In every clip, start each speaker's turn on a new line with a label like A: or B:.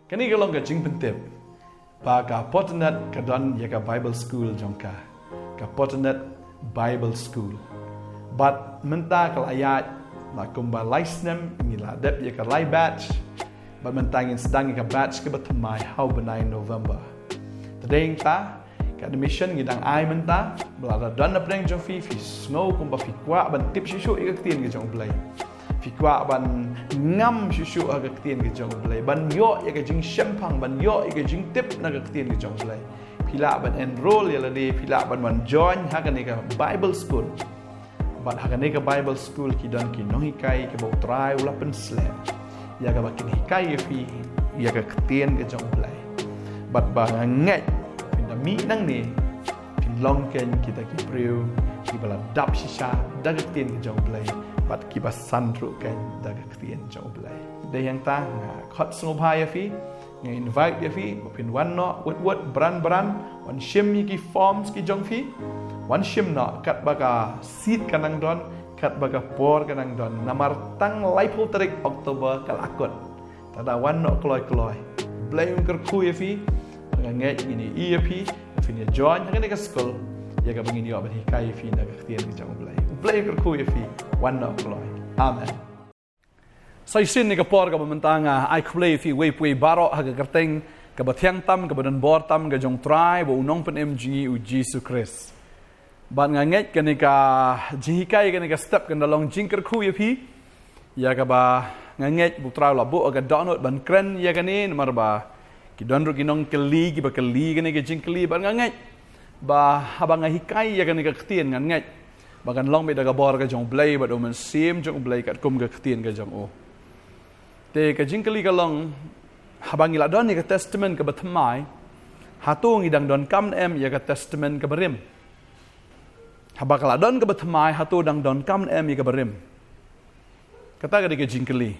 A: Kani kalau ke jing pentip, ka Potternet ka don ya ka Bible School jongka, ka Potternet Bible School. But menta kal ayat la kumba license ngila dep ya ka live batch, but menta ngin sedang ka batch ke batamai how benai November. Tadeng ta ka admission ngidang ai menta belada don na preng jong fi snow kumba fi kwa ban tip shishu ik tien ke jong play. Fi kwa ban ngam shishu aga tien ke jong play. Ban yo ya ka jing shempang ban yo ya ka jing tip na ka tien ke jong play. Pila ban enroll ya lade pila ban join ha ka ni ka Bible School. But ha ka ni ka Bible School ki don ki nong hikai ke bau try ula pen slap. Ya ka bakin hikai fi ya ka tien ke jong play. But ba ngai pinda mi nang ni pin long ken kita ki priu ki bala dap shisha daga tien ke jong play. But kiba sandru kan daga tien jong play. Day yang ta khot sngobha ya fi ngai invite ya fi pin wan no wet bran wan shim ki forms ki jong fi wan shim no kat baga seat kanang don kat baga por kanang don namar tang laipul tarik Oktober kal akut tada wan no kloi play ungker ku ya fi ngai ini iya fi ni join ngani ka school ya ka bangini yo ban hikai fi daga tien ki jong play ungker ku ya fi wan no kloi amen. Sai sin ni ka por ka mentanga ai play fi we baro ha ka kerteng ka bathiang tam ka badan bor tam ka jong try bo unong pen mg u Jesus Christ. Ban nganget ka ni ka jihikai ka ni ka step ka dalong jingker khu ya fi ya ka ba nganget bu try la bo ka download ban kren ya ka ni mar ba ki don ru ginong keli ki ba keli ka ni ka jingkeli ban nganget ba habang hikai ya ka ni ka ktien nganget bagan long be daga bor ka jong play ba do men sim jong play kat kum ka ktien ka jong o te ka jingkeli ka long habang ila don ni ka testament ka batmai hatung idang don kam em ya ka testament ka barim habak la don ka batmai hatu dang don kam em ya ka barim kata ka di ka jingkeli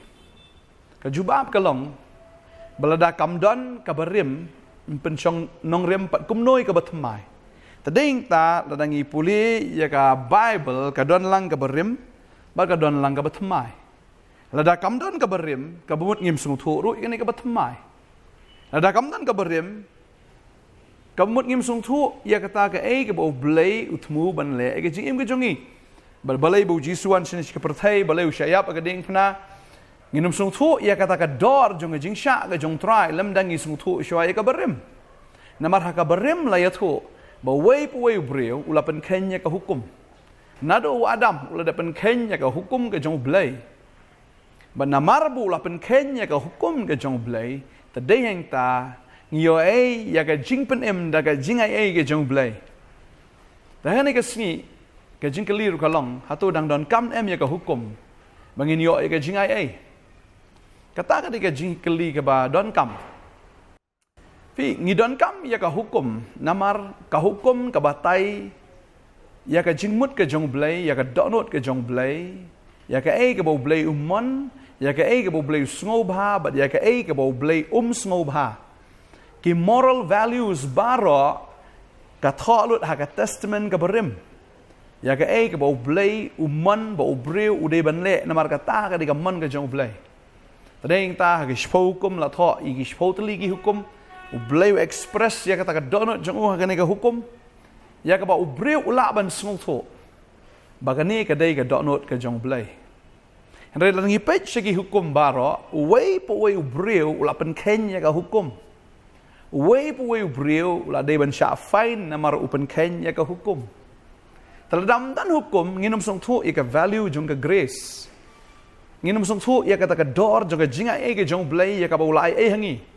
A: ka jubab ka long balada kam don ka barim penchong nong rem pat kum noi ka batmai tading ta ladangi puli ya ka Bible ka don lang ka barim ba ka don lang ka batmai lada kam don ka barim ka bumut ngim sung thu ru ini ka batmai lada kam don ka barim ka bumut ngim sung thu ya kata ka ka bo blay utmu ban le ka jing im ka jongi bal balay bo jisuan sin ka perthai balay ushayap ka ding phna nginum sung thu ya kata ka dor jong jing sha ka jong try lam dangi sung thu shwa ya ka barim namar ha ka barim la ya thu ba way breu ulapan kenya ka hukum nado adam ula dapan kenya ka hukum ka jong blay ba namar bu ulapan kenya ka hukum ka jong blay taday hang ta ngiyo ya ka jingpen em da ka jingai ka jong blay dahan ka sngi ka jingkeliru ka long hatu dang don kam em ya ka hukum bangin yo ka jingai kata ka di ka jingkeli ka ba don kam Fi ngidon kam ya ka hukum namar ka hukum ka batai ya ka jingmut ka jong blay ya ka donot ka jong blay ya ka ka bo blay umon ya ka ka bo blay snobha but ya ka ka bo blay snobha ki moral values baro ka tholut ha ka testament ka barim ya ka bo blay umon bo breu ude banle namar ka ta ka di ka mon ka jong blay tadeng ta ha ka spokum la tho i ki spotli ki hukum ubleu express ya kata ka donut jong ka ni ka hukum ya ka ba ubreu ula ban smol tho bagani ka dai ka donut ka jong blai andre lang ipet sigi hukum baro way po way ubreu ula pen kenya ka hukum way po way ubreu ula dai ban sha fine na mar upen kenya ka hukum teladam dan hukum nginum song tho ya ka value jong ka grace nginum song tho ya kata ka dor jong ka jinga ka jong blai ya ka ba ula hangi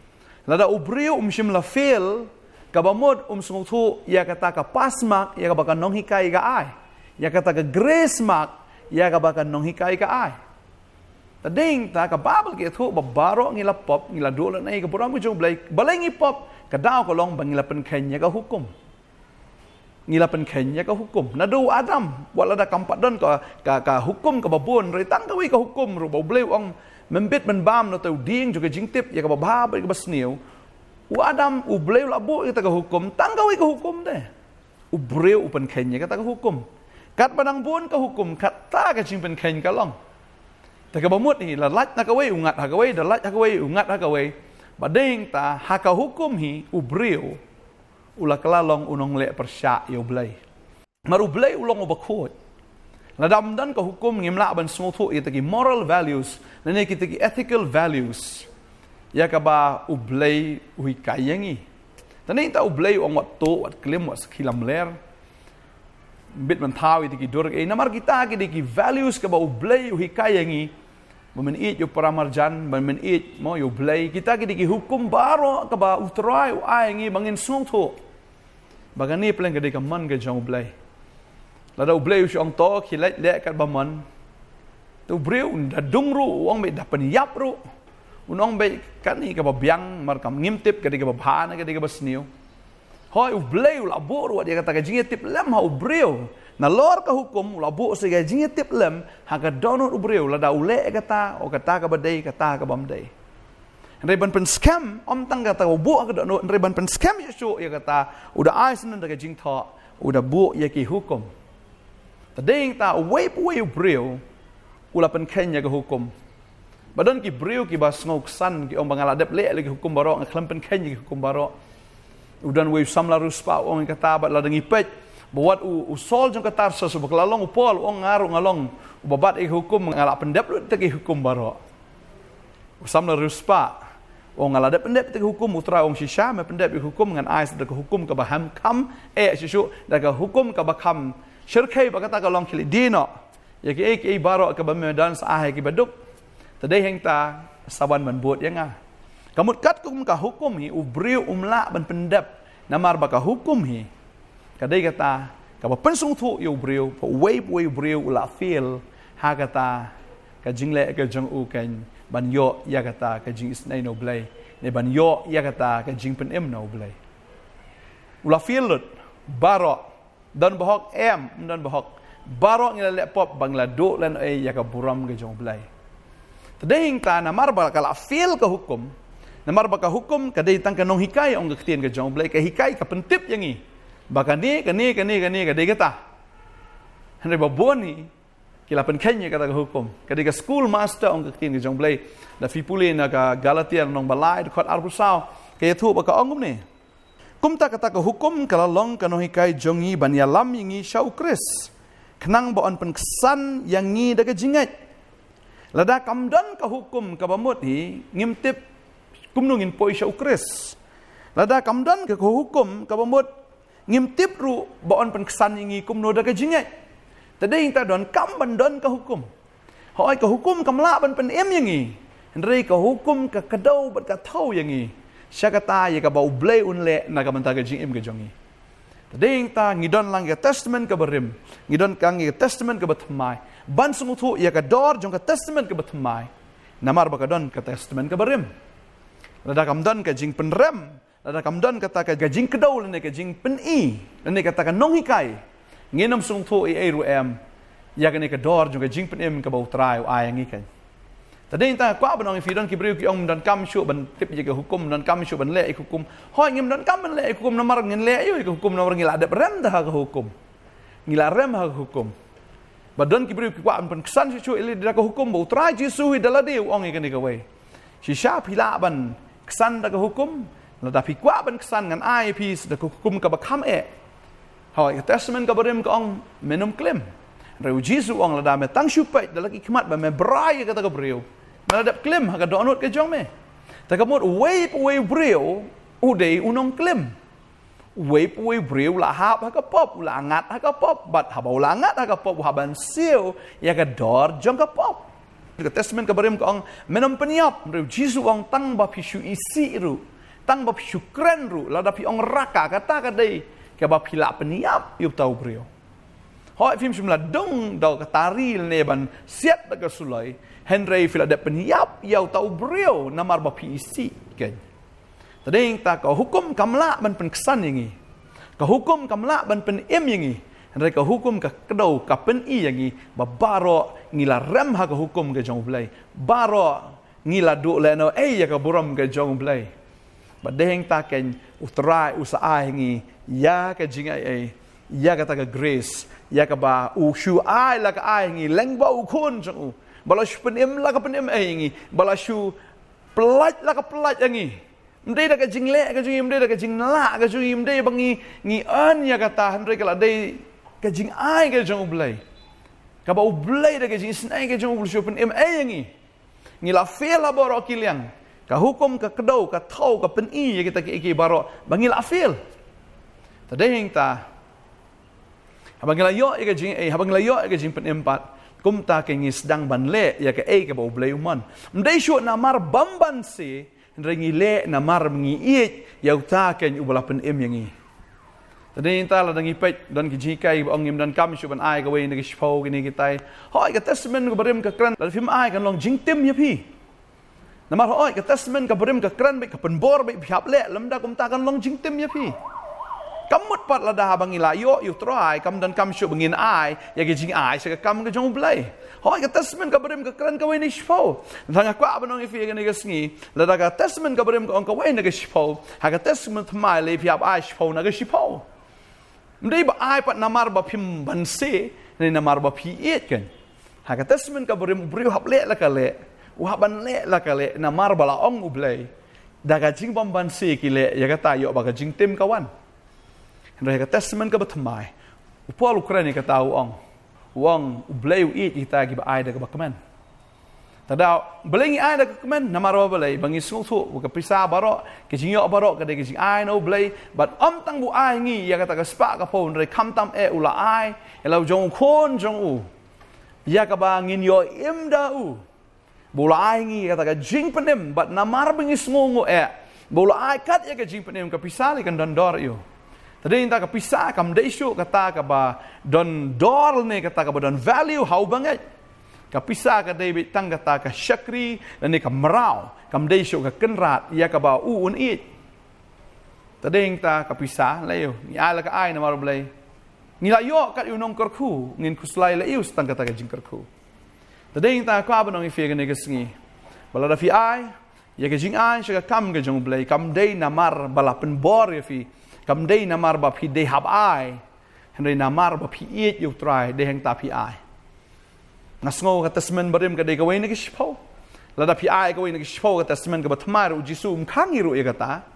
A: lada ubreu shim la fail kabamod sung thu ya kata ka pasmak ya ka baka nong hikai ka ai ya kata ka grace mak ya ka baka nong hikai ka ai tading ta ka babel ke thu babaro ngila pop ngila dolan ai ka puram jong blai balai ngi pop ka daw ko long bangila pen kenya ka hukum ngila pen kenya ka hukum nadu adam wala da kampat don ka hukum ka babon retang ka wi ka hukum ro blai ong membit membam no tau ding juga jingtip ya ka ba ka basniu u adam u bleu la bu kita ka hukum tanggawi ka hukum de u breu upan kenya kata ka hukum kat padang bun ka hukum kat ta ka jingpen kenya ka long ta ka bamut ni la lat na ka we ungat ha ka we da lat ha ka we ungat ha ka we Badeng ta haka hukum hi ubreu ula kelalong unong le persyak yo blai. Maru blai ulong obakot. Ladam dan ka hukum ngimla ban smotu ita ki moral values, nene kita ki ethical values. Ya ka ba ublai hui kayangi. Tani ta ublai ong wat to wat klim wat khilam ler. Bit man thaw ita ki dur namar kita ki values ka ba ublai hui kayangi. Memen it yo paramarjan, memen it mo yo blai kita ki hukum baro ka ba utrai ayangi bangin smotu. Bagani plan ka di ka man ka jong ublai. Lada ublai usong to khilat le kat baman. Tu breu dadung ru wong be dapan yap ru. Unong be kan ni ka ba biang mar kam ngimtip ka di ka ba bhana ka di ka ba sniu. Hoi ublai ula boru dia kata ka jingitip lem ha ubreu. Na lor ka hukum ula bo se ka jingitip lem ha ka donot ubreu lada ule kata o kata ka badai kata ka bamdai. Reban pen scam om tang kata bo ka donot reban pen scam yesu ya kata udah ai senen ka jing tha udah bo ya ki hukum. Tadeng ta way ubreu ula pen kenya ka hukum. Badan ki breu ki bas ngok san ki om bangaladep le lagi hukum baro ngaklam pen kenya ki hukum baro. Udan we samla ruspa ong kata bat ladang ipet buat usol jong katar sesu baklalong upol ong ngaru ngalong ubabat hukum ngalak pendep lu teki hukum baro. Samla ruspa ong ngaladep pendep teki hukum utra ong shisha me pendep hukum ngan ais dak hukum ka baham kam shishu dak hukum ka bakam syirkai bakata ka long kili dino ya ki baro ka bamedan sa ki baduk tadai heng ta saban man buat yang kamut kat kum ka hukum hi ubriu umla ban pendep namar baka hukum hi kadai kata ka ba pensung thu yu briu po way briu ula feel ha kata ka jingle ka jong u kan ban yo ya kata ka jing isnai no blai ne ban yo ya kata ka jing pen em no blai ula feel lut baro dan bahok dan bahok baro ngila lepop bangla do lan ya ka buram ka jong blai tadai ta namar baka la feel ka hukum namar baka hukum kadai tang kanong hikai ong ketien ka jong blai ka hikai ka pentip yangi baka ni kani kadai kata hande baboni kila pen kenya kata ka hukum kadai ka school master ong ketien ka jong blai da fipule na ka galatia nong balai khot arbusau ka thu baka ongum ni kumta kata ka hukum kala long kanong hikai jongi ban yalam yangi shau kris kenang baon pen kesan yangi da ka jingat lada kamdan ka hukum ka bamut hi ngimtip kumnungin poi sya ukris. Lada kamdan ke hukum ka bamut ngimtip ru baon pen kesan ingi kumno da ka jingat. Tadai ta don kam bandon ka hukum. Hoi ka hukum kamla ban pen em yangi. Ndrei ka hukum ka kadau bat ka thau yangi. Sya kata ya ka bau blai unle na ka manta ka jing em ka jongi. Tadai ta ngidon lang ka testament ka berim. Ngidon kang ka testament ka batmai. Ban sunguthu ya ka dor jong ka testament ka batmai. Namar ba ka don ka testament ka berim. Lada kamdan ka jing penrem, lada kamdan kata ka jing kedau lene ka jing peni, lene kata ka nong hikai. Ngenom sung thu ai ru em, ya ka ne ka dor jung ka jing penem ka bau trai ayang ikan. Tadi ta kwa banong ifidon ki briu ki ong dan kam shu ban tip je ka hukum dan kam shu ban le hukum. Hoi ngem dan kam ban le hukum namar ngen le yo ka hukum namar ngila adep rem dah ka hukum. Ngila rem ha hukum. Badon ki briu ki kwa ban kesan shu ili da ka hukum bau trai jisu hi dalade ong ikan ni ka we. Shisha pila ban kesan da ka hukum lada pikwa ban kesan ngan ai pis da ka hukum ka bakam hoi testament ka berim ka ong menum klem reu jisu ong lada me tang syupai da lagi khmat ba me brai ka ta ka breu lada klem ha ka donut ka jong me ta ka mot way breu udei unong klem way breu la hap ha ka pop la ngat ha ka pop bat ha bau la ngat ha ka pop ha ban siu ya ka dor jong ka pop ka testament ka berim ka ong menam peniap reu jisu ong tang ba pisu isi ru tang ba pisu kren ru lada pi ong raka kata ka dei ka ba pila peniap yu tau breu hoi film shumla dong dau ka tari ne ban siat da ka sulai henry fila da peniap yau tau breu namar ba pi isi kan tadeng ta ka hukum kamla ban pen kesan yangi ka hukum kamla ban pen em yangi henry ka hukum ka kedau ka pen i yangi ba baro ngila rem ha ka hukum ke jong blai baro ngila du leno ya ka buram ke jong blai badeng ta ken utrai usaha ngi ya ka jingai ya ka ta ka grace ya ka ba shu ai la ka ai ngi leng ba u khun jong bala shu pen em la ka pen em ngi bala shu pelat lah ke pelat yang ni. Mendai dah ke jing lek ke jing, mendai dah ke jing nalak ke jing, mendai bangi ngi an ya kata mendai kalau dai ke jing ai ke jing ublai. Ka ba ublai dah ke jing snai ke jing ublu shopen ai yang ni la fail lah borok kiliang. Ka hukum ka kedau ka thau ka pen i ya kita ke borok bangi la fail. Tadai hing ta. Habang layo ke jing habang layo ke jing pen empat. Kum ta ke ngi sedang ban le ya ke ke ba ublai uman. Mendai syuk namar bamban se ngi le namar ngi iet ya ta ke ubala pen yang ni. Tadi inta la dangi pet dan ki jikai ong im dan kam syuk ban ai ka we ni ki shpo ki ni kitai. Hoi ka testament ka berim ka kran la fim ai kan long jing tim ya pi. Namar hoi ka testament ka berim ka kran be ka pen bor be phap le lam da kum ta kan long jing tim ya pi. Kamut pat la dah bangi layo you try kam dan kam syuk bangin ai ya ke jing ai se ka kam ke jong blai hoi ka testament ka berim ka kran ka we ni shpo thang kwa banong ifi ni ka sngi la da ka testament ka berim ka ong ka we ni ka shpo ha ka testament mai le phiap ai shpo na ka shpo mdei ba ai pat namar ba phim ban se ni namar ba phi et kan ha ka testament ka berim bri hap le la ka le u hap ban le la ka le namar ba la ong u blai da ka jing bam ban se ki le ya ka ta yo ba ka jing tim kawan Hendai ka testament ka batmai. Upol Ukraine ka tahu wang ubleu it kita gi ba ai da ka bakmen. Tada belengi ai da ka kemen namaro belai bangi sungu ka pisa baro ke jinyo baro ka de ki ai no blai but tang bu ai ngi ya ka ta ka spa ka phone re kam tam ula ai elo jong khon jong u. Ya ka ba ngin yo im da u. Bola ai ngi ka ta ka jing penem but namar bangi sungu bola ai kat ya ka jing penem ka pisa li kan dandor yo. Tadi inta ka pisah kam desu kata ka ba don dor ne kata ka ba don value how banget. Ka pisah ka David tang kata ka syakri dan ne ka merau kam desu ka kenrat ya ka ba un it. Tadi inta ka pisah layo ni ala ka ai na maru blai. Ni la yo kat unong kerku ngin kuslai la ius tang kata ka jing kerku. Tadi inta ka ba nong ife ne ka sngi. Bala da fi ai ya ka jing ai sya ka kam ka jong blai kam dei namar bala pen bor ya fi. Kam dei namar ba phi dei hab ai hendai namar ba phi it yu try dei hang ta phi ai ngasngo ka testament barim ka dei ka we ni ki shpo la da phi ai ka we ni ki shpo ka testament ka ba thmar u jisu khangi ru e ka ta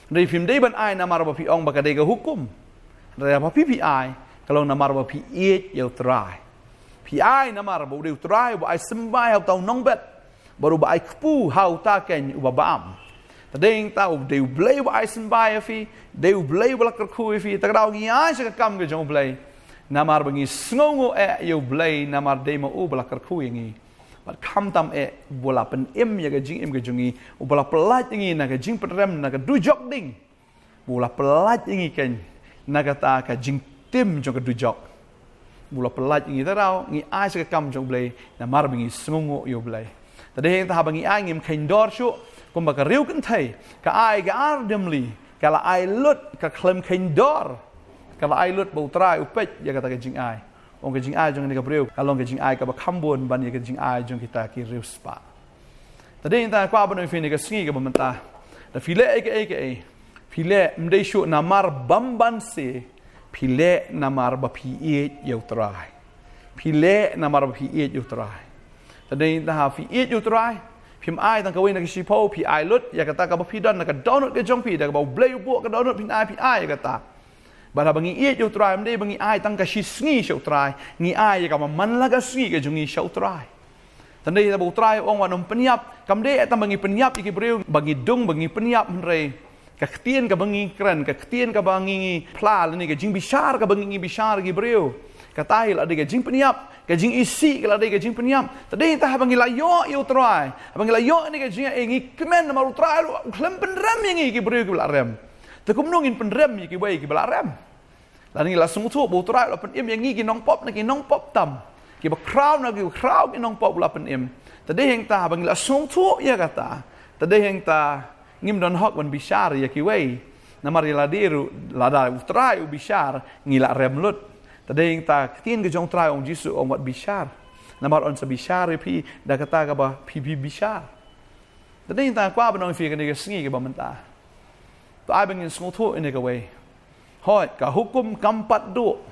A: dei phim dei ban ai namar ba phi ong ba ka dei ka hukum dei ba phi ai kalau namar ba phi it yu try phi ai namar ba dei try ba ai sembai hau tau nong bet baru ba ai kpu hau ta ken u ba bam Tadeng tau deu blai ba ai sembai fi deu blai ba lakar khu fi takdau ngi ai sa kam ge jong blai namar bangi sngongo yo blai namar de ma u ba lakar khu ngi bat kam tam bola pen im ya ge jing im ge jongi u bola pelat ngi na ge jing pedrem na ge du jok ding bola pelat ngi ken na ga ta ka jing tim jong ge du jok bola pelat ngi takdau ngi ai sa kam jong blai namar bangi sngongo yo blai tadeng ta bangi ai ngim ken dor shu Kum baka riu kan thai ka ai ga ardemli kala ai lut ka klem kain dor kala ai lut bau trai upet ya kata ka jing ai ong ka jing ai jong ni ka riu kalong ka jing ai ka ba khambon ban ya ka jing ai jong kita ki riu spa tadi inta kwa ba no fini ka sngi ka bamanta da file file mdei shu namar bamban se file namar ba phi e yu trai file namar ba phi e yu trai tadi inta ha phi e yu trai Phim ai tang kawin na kisipo pi ai lut ya kata ka ba pi don na ka donut ke jong pi da ba blai bu ka donut pin ai ya kata ba bangi i ju try mde bangi ai tang ka shisngi shau try ngi ai ya ka man la ka sngi ke jongi shau try tandai da bu try ong wa nom penyap kam de tam bangi penyap iki breu bangi dung bangi penyap mre ka ktien ka bangi kran ka ktien ka bangi pla ni ka jing bishar ka bangi bishar gi breu ka tahil ada ka jing penyap ka jing isi kalau ada ka jing penyam tadi entah abang gila yo try abang gila yo ni ka jing ngi kemen maru try klem penrem ngi ki beri ki belarem tekum nongin penrem ki bai ki belarem lan ngi langsung tu bu try la pen im ngi ki nong pop na ki nong pop tam ki ba crowd na ki crowd ki nong pop la pen im tadi entah abang gila langsung tu ya kata tadi entah ngim don hok ban bishar ya ki wei namar la diru la da try u bishar ngi la rem lut Tadi yang tak tien ke jong try ong jisu ong wat bishar. Namar on sa bishar pi da kata ka ba pi bishar. Tadi yang tak kwa ba nong fi ka ni ka sngi ka ba menta. To ai bangin small thu in ka way. Hoi ka hukum kampat do.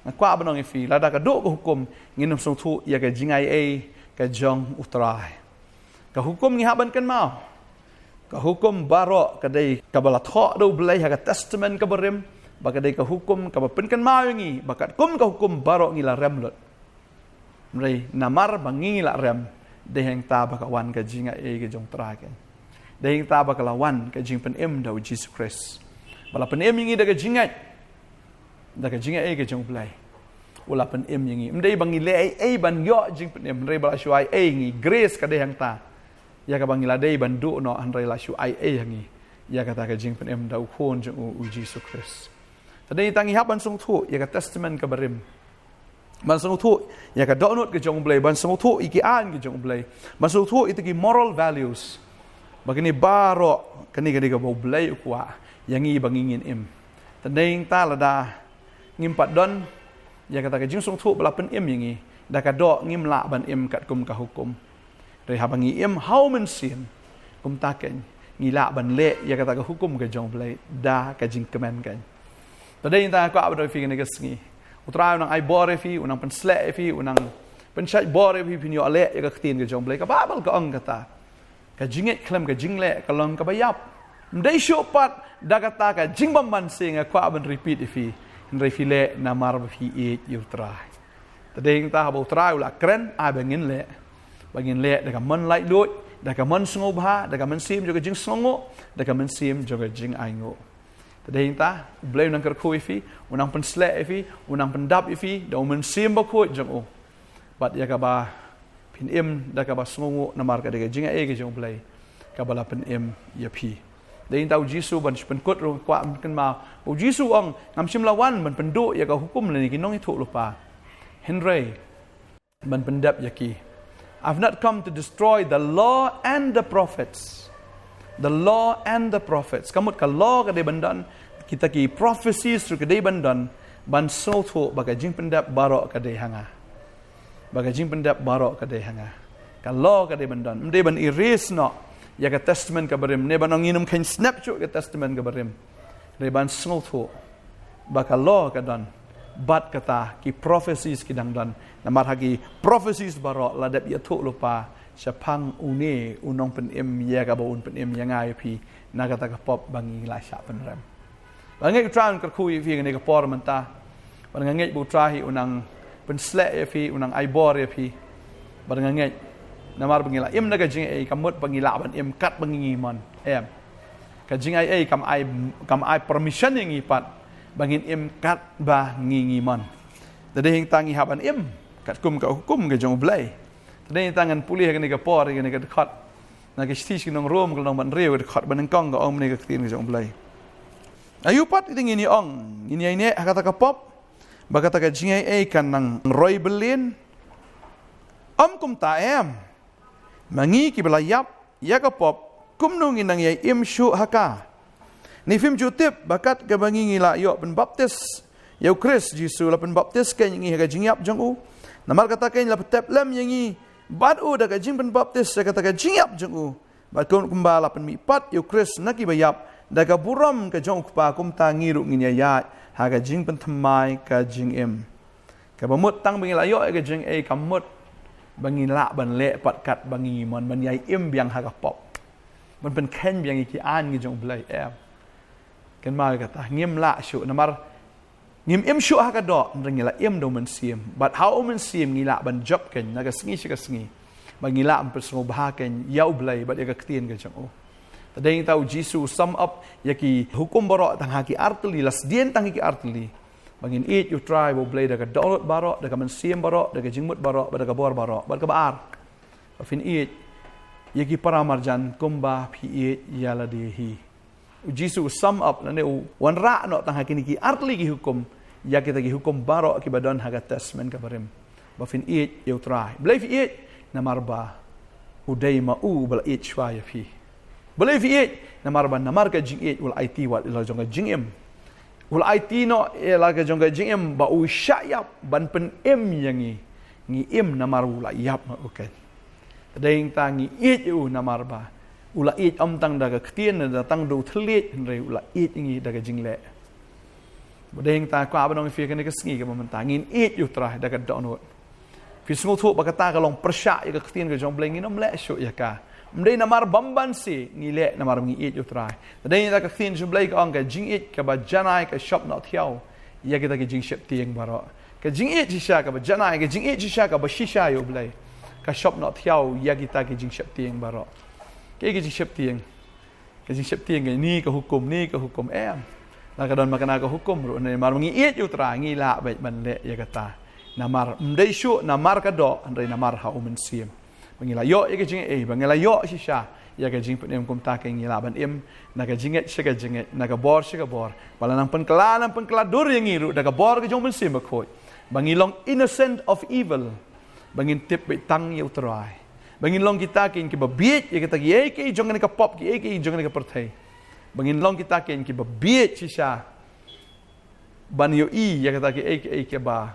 A: Na kwa ba nong fi la da ka do ka hukum ngin small thu ya ka jingai ka jong utrai. Ka hukum ngi haban kan mau. ka hukum barok kadai kabala tho do belai ha testament ka berim bakadai ka hukum ka penkan mau ngi bakat kum ka hukum barok ngi la rem lot mrei namar bangi la rem de heng ta bakawan ka jinga ke jong tra ke de heng ta bakalawan ka jing pen em da Jesus Christ bala pen em ngi da ka jinga ke jong belai ula pen em ngi mdei bangi le ban yo jing pen em mrei bala shuai ngi grace ka de heng ta ya ka bangi la dei ban du no an rei la shuai ngi ya ka ta ka jing pen em da khon jong u Jesus Christ tadai tangi haban sung thu ya ka testament ka berim ban sung thu ya ka donut ke jong blai ban sung thu iki an ke jong blai ban sung thu itu ki moral values bagini baro kani ka bo blai kwa yangi bangingin em tadai ta la da ngimpat don ya kata ka jing sung thu bala pen em yangi da ka do ngim la ban em kat kum ka hukum rei habangi em how men sin kum ta ken ngila ban le ya kata ka hukum ka jong blai da ka jing kemen kan tadai ta ko abdo fi ngani ka sngi utra nang ai bore fi unang pen sle fi unang pen chat bore fi pinyo ale ya ka tin ka jong blai ka babal ka ong kata ka jinget klem ka jingle ka long ka bayap ndai shopat da kata ka jing bam man sing ko aban repeat fi ndai fi le na mar fi e yutra tadai ta ba utra ula kren a bangin le da ka man lai lut da ka man sngo bha da ka man sim jo ka jing sngo da ka man sim jo ka jing ai ngo tadai ta blai nang kar khoi fi unang pen sle fi unang pen dap fi da man sim ba khoi jong o bat ya ka ba pin em da ka ba sngo na mar ka de jing ai ke jong blai ka bala pen em ya pi dai tau jisu ban pen kot ro kwa kan ma o jisu ong ngam sim lawan ban pendu ya ka hukum le ni kinong i thu lupa henry ban pendap ya ki I've not come to destroy the law and the prophets. The law and the prophets. Kamut ka law ka de bandan kita ki prophecies ru ka de bandan ban so thu baga jing pendap barok ka de hanga. Baga jing pendap barok ka de hanga. Ka law ka de bandan mde ban erase no ya ka testament ka berim ne ban nginum kan snapshot ka testament ka berim. De ban so thu baga law ka dan bat kata ki prophecies ki dang dan namar hagi prophecies baro ladap ya thu lupa syapang une unong pen em ya ka baun pen em yang ai pi na kata ka pop bangi la sya pen rem bangi tran ka khu fi ne ka por man ta bangi bu trahi unang pen sle ya fi unang ai bor ya pi bangi namar bangi la em na ka jing ai kamut bangi la ban em kat bangi mon em ka jing ai kam ai permission yang ipat bangin em kat ba ngi mon tadi hing tangi haban em kat kum ka hukum ka jong blai tadi tangan pulih ka ni ka por ka ni ka khat na ka stis ki nong rom ka nong ban reu ka khat ban kong ka ong ni ka tin ka jong blai ayu pat iting ini ong ini ai ne kata ka pop ba kata ka jing ai kan nang roi belin kum ta em mangi ki belayap ya ka pop kum nong inang yai em shu haka ni film jutip bakat ka bangi ngila yo pen baptis yo Chris Jisu la pen baptis kan ngi ka jingyap jong u namar kata kan la tep lem yangi bad u da ka jing pen baptis ka kata ka jingyap jong u bat kon kumbala pen mi pat yo Chris naki bayap da ka buram ka jong pa kum ta ngiru ngi ya ha ka jing pen thamai ka jing em ka bamut tang bangi la yo ka jing e kamut bangi la ban le pat kat bangi mon ban yai em biang ha ka pop ban pen ken biang ki an ngi jong blai em kan mal kata ngim la shu namar ngim em shu ha ka do ngila em do men sim but how men sim ngila ban job ken naga sngi ka sngi ba ngila am personal bah ken yau blai ba ka ktien ka chang o tadeng tau jisu sum up yaki hukum baro tang haki artli las dien tang ki artli bangin eat you try bo blai da ka dolot baro da ka men sim baro da ka jingmut baro ba da ka bor baro ba ka baar fin eat yaki paramarjan kumba pi eat yala dehi Jisu sum up na ne wan ra no tang hakini ki artli ki hukum ya kita ki hukum baro ki badan haga testament ka barim ba fin eat you try believe eat na marba udai ma u bal eat shwa ya fi believe eat na marba na marka jing eat ul it wat la jonga jing em ul it no la ka jonga jing em ba u syayap ban pen em yangi ngi em na maru la yap ma okay tadeng tangi eat u na marba ula eat tang daga ktien da tang do thlet re ula eat ngi daga jingle bodeng ta kwa banong fi kan ka sngi ka man ta ngin eat yu tra daga donot fi sngo thu ba ka ta ka long persha ya ka ktien ka jong bleng nom le shu ya ka mdei namar bamban si ngile namar ngi it utrai tadai ta ka thin jublai ka ong ka jing it ka ba janai ka shop not hiao ya kita ka jing shep tieng baro ka jing it shisha ka ba janai ka jing it shisha ka ba shisha yo blai ka shop not hiao ya kita ka jing shep tieng baro ke jing shep tieng ka jing shep tieng ni ka hukum em la ka don makana ka hukum ru ne mar ngi it utrai ngi la ba ban le ya kata namar mdei shu namar ka do andai namar ha umen sim bangila yo ya jing bangila yo shisha ya ka jing penem kum ta ka ngila ban em na ka jinget shika jinget na ka bor shika bor bala nang penkla dur yang ngiru da ka bor ka jong men sim khoi bangilong innocent of evil bangin tip be tang yu trai bangin long kita kin ki babiet ya kita ki jong ka pop ki jong ka perthai bangin long kita kin ki babiet shisha ban yo ya kita ki ba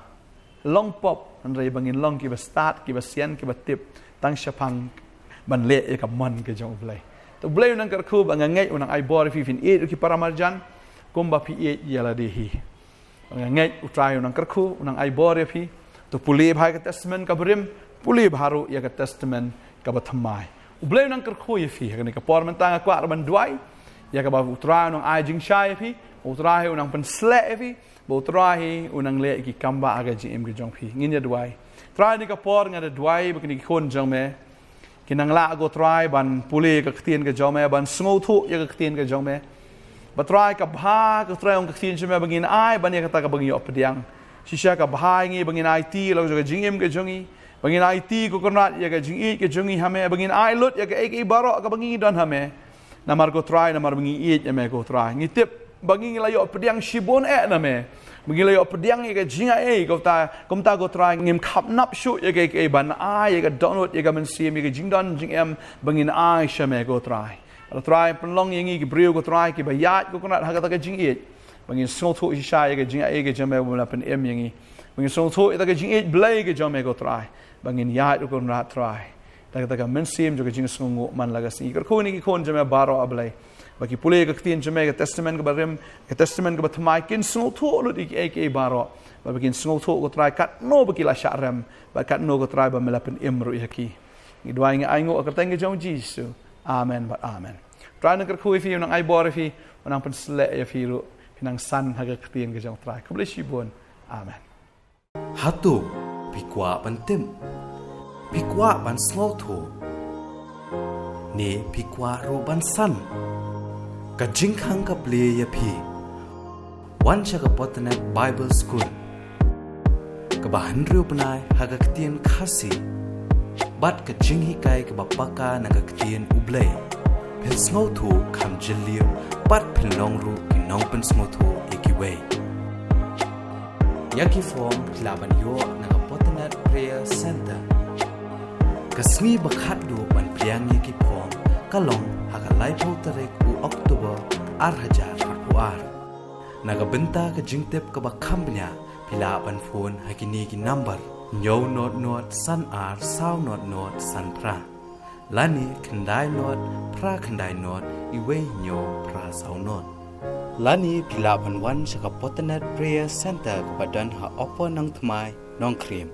A: long pop andai bangin long ki ba start ki ba sian ki ba tip tang shapang ban le e ka man ke jong blai to blai unang karku bang ngai unang ai bor fi fin e ki paramarjan komba pi e yala de hi ngai utrai unang karku unang ai bor fi to puli bhai ka testament ka brim puli bharu ya ka testament ka bathamai blai unang karku ye fi ka por man tang kwa ban duai ya ka ba utrai unang ai jing shai fi utrai unang pen sle fi utrai unang le ki kamba aga jing em ke jong fi ngin ya duai try ni ka por nga duai bakni khon jong me kinang la go try ban puli ka ktien ka jong me ban sngo thu ya ka ktien ka jong me ba try ka bha ka try ong ka ktien jong me bangin ai ban ya ka ta ka bangi op diang shisha ka bha ngi bangin IT lo ka jingem ka jongi bangin IT ko konat ya ka jingi ka jongi hame bangin ai lut ya ka ek baro ka bangi don hame namar go try namar bangi ya me go try ngi tip bangi la yo op diang shibon na me Mengilai op pediang ya jinga kom ta go try ngim khap nap shu ya ke ban ai ya download ya men sim ya jing don jing em bangin ai shame go try penlong yang ngi breu go try ki bayat go konat ha ka jing it bangin so thu sha ya jing ai jam me pen em yang ngi bangin so thu ta jing it blai ke jam go try bangin ya go konat try ta men sim jo jing sungu man laga si ko khoni ki khon jam baro ablai bagi pulih ke ktien jeme ke testament ke barim ke testament ke batmai kin sngo tho lu di ke baro ba bikin sngo tho ko try kat no baki la sharem ba kat no ko try ba melapen imru yaki ngi dwai ngi aingo ka teng jong jisu amen ba amen try na ku fi nang ai bor fi nang pen sle ya fi ru nang san ha ke ktien ke jong try ko bless you bon amen
B: hatu pikwa pantem pikwa ban sngo tho ni pikwa ro ban san ka jingkhang ka ple ya phi wan cha ka potnet bible school ka ba hanru pnai ha ka ktien khasi bat ka jinghi kai ka ba ka na ka ktien ublei phil snow thu kham jiliu pat phil long ru ki nong pen snow thu ekiwei yaki form klaban yo na ka potnet prayer center ka smi bakhat do ban priang yaki form ka long ha ka lai pho tarek Oktober arhajar arpuar naga benta ka jingtep ka bakhambnya pila ban phone hakini ki number nyo not san ar saw not san pra lani khandai not pra khandai not iwe nyo pra saw not lani pila ban wan shaka potnet prayer center ka badan ha opo nang thmai nong krim